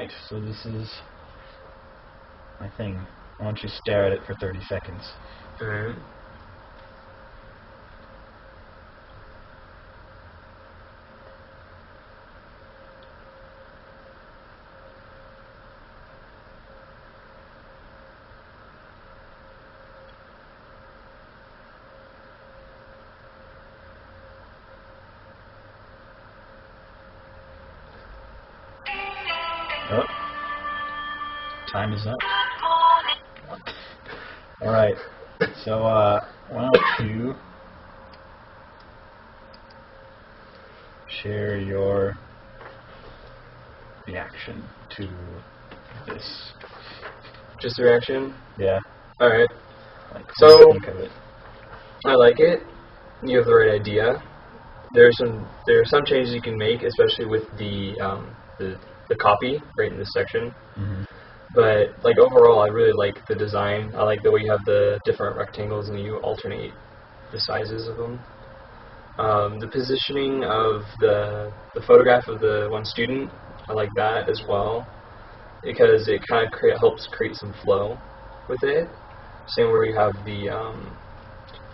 Alright, so this is my thing. I want you to stare at it for 30 seconds. Alright. Oh. Time is up. Alright, so why don't you share your reaction to this? Just a reaction? Yeah. Alright. Like, So, think of it. I like it. You have the right idea. There are some changes you can make, especially with the copy right in this section. Mm-hmm. But like overall, I really like the design. I like the way you have the different rectangles and you alternate the sizes of them. The positioning of the photograph of the one student, I like that as well, because it kind of helps create some flow with it. Same where you have the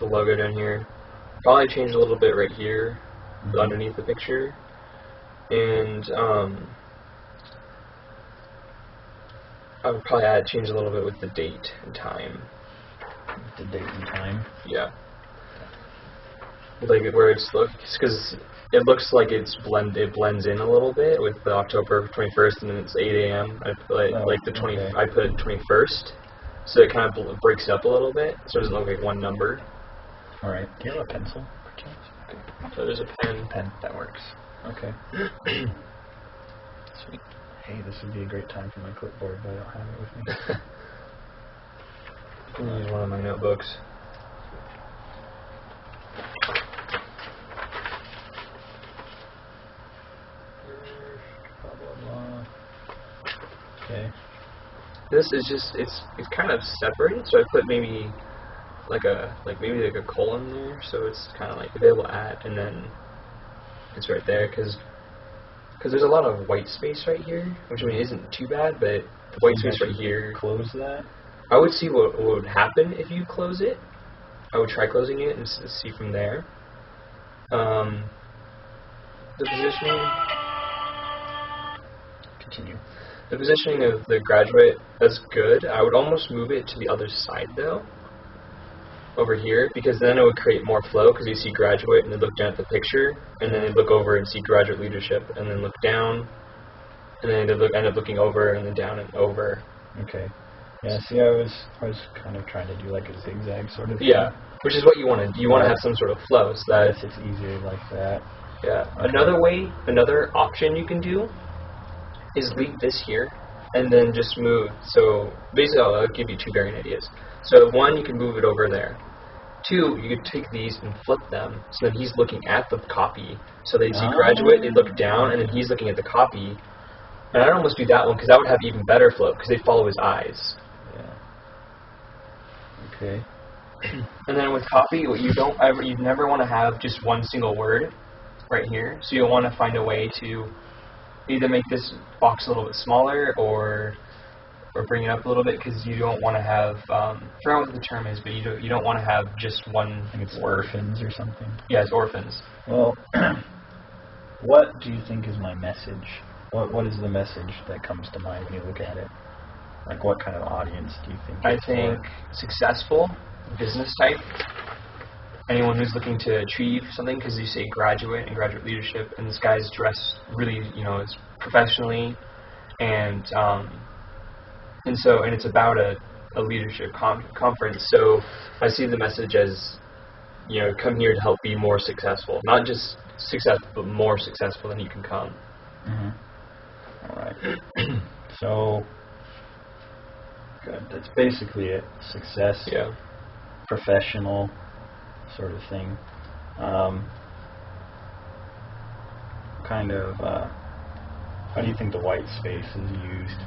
logo down here. Probably change a little bit right here, underneath the picture, and I would probably change a little bit with the date and time. The date and time? Yeah. Like where it's because it looks like it blends in a little bit with the October 21st, and then it's 8 a.m. I put Okay. I put 21st, so it kind of breaks it up a little bit, so it doesn't look like one number. All right. Do you have a pencil? Okay. So there's a pen. Pen. That works. Okay. Sweet. Hey, this would be a great time for my clipboard, but I don't have it with me. I'm gonna use one of my notebooks. Blah blah blah. Okay. This is just it's kind of separated, so I put maybe like a colon there, so it's kind of like available at, and then it's right there because there's a lot of white space right here, which I mean isn't too bad, but the white space right here. Close that. I would see what would happen if you close it. I would try closing it and see from there. The positioning. Continue. The positioning of the graduate, that's good. I would almost move it to the other side though, over here, because then it would create more flow, because you see graduate and then look down at the picture, and then they look over and see graduate leadership, and then look down, and then they end up looking over and then down and over. Okay. Yeah, see, I was kind of trying to do like a zigzag sort of thing. Yeah, which is what you want to. You want to have some sort of flow, so that it's easier like that. Yeah. Okay. Another option you can do is leave this here and then just move. So basically, I'll give you two varying ideas. So one, you can move it over there. Two, you could take these and flip them so that he's looking at the copy. So they'd see graduate, they'd look down, and then he's looking at the copy. And I'd almost do that one because that would have even better flow because they'd follow his eyes. Yeah. Okay. And then with copy, what you never want to have just one single word right here. So you'll want to find a way to either make this box a little bit smaller or bring it up a little bit, because you don't want to have I forgot what the term is, but you don't want to have just one. I think it's word. orphans or something. Yeah, it's orphans. Well, what do you think is my message? What is the message that comes to mind when you look at it? Like, what kind of audience do you think? I think successful, business type. Anyone who's looking to achieve something, because you say graduate and graduate leadership, and this guy's dressed really, is professionally, and it's about a leadership conference. So I see the message as, come here to help be more successful, not just successful, but more successful than you can come. Mm-hmm. All right. So, good. That's basically it. Success. Yeah. Professional sort of thing. How do you think the white space is used?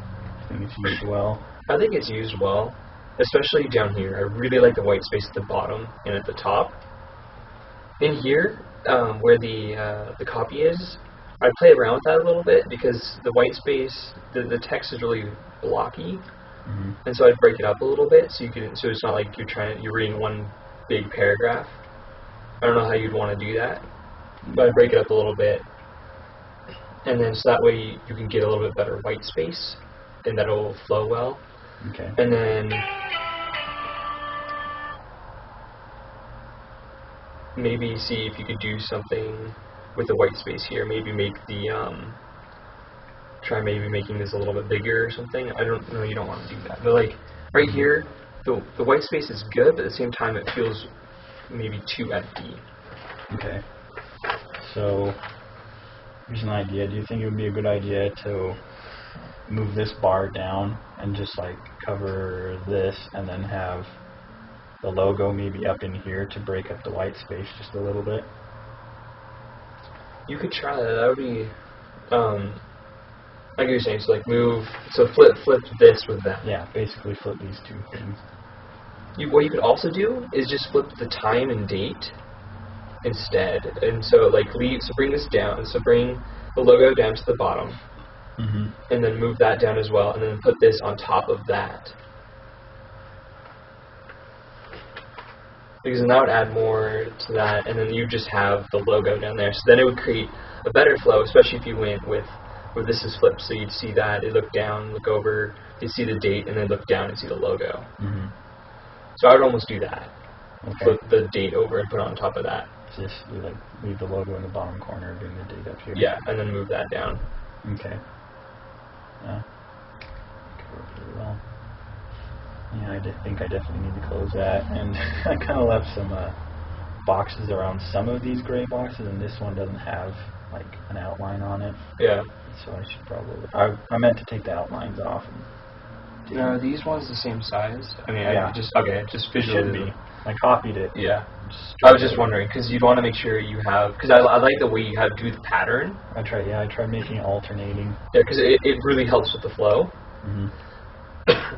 Do you think it's used well? I think it's used well, especially down here. I really like the white space at the bottom and at the top. In here, where the copy is, I play around with that a little bit because the white space, the text is really blocky, and so I'd break it up a little bit so so it's not like you're reading one big paragraph. I don't know how you'd want to do that, but I'd break it up a little bit, and then so that way you can get a little bit better white space, and that'll flow well. Okay. And then maybe see if you could do something with the white space here. Maybe make the try maybe making this a little bit bigger or something. I don't know. You don't want to do that. But like right here, the white space is good, but at the same time it feels maybe too empty. Okay. So here's an idea. Do you think it would be a good idea to move this bar down and just like cover this, and then have the logo maybe up in here to break up the white space just a little bit? You could try that. That would be, like you were saying, so like flip this with that. Yeah, basically flip these two things. What you could also do is just flip the time and date instead, and so like bring this down. So bring the logo down to the bottom, and then move that down as well, and then put this on top of that. Because then that would add more to that, and then you just have the logo down there. So then it would create a better flow, especially if you went with where this is flipped. So you'd see that, you'd look down, look over, you'd see the date, and then look down and see the logo. So I would almost do that. Okay. Flip the date over and put it on top of that. Just like leave the logo in the bottom corner, bring the date up here. Yeah, and then move that down. Okay. Yeah. Could work really well. Yeah, I think I definitely need to close that. And I kind of left some boxes around some of these gray boxes, and this one doesn't have like an outline on it. Yeah. So I should probably. I meant to take the outlines off. And are these ones the same size? I mean, yeah. just visually. Should be. I copied it. Yeah. I was just wondering because you'd want to make sure you have, because I like the way you do the pattern. I tried making it alternating. Yeah, because it really helps with the flow.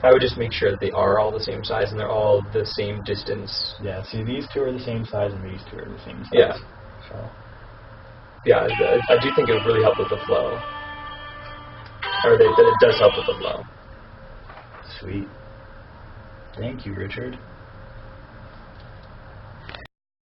I would just make sure that they are all the same size and they're all the same distance. Yeah, see, these two are the same size and these two are the same size. Yeah. So. Yeah, I do think it would really help with the flow. Or that it does help with the flow. Sweet. Thank you, Richard.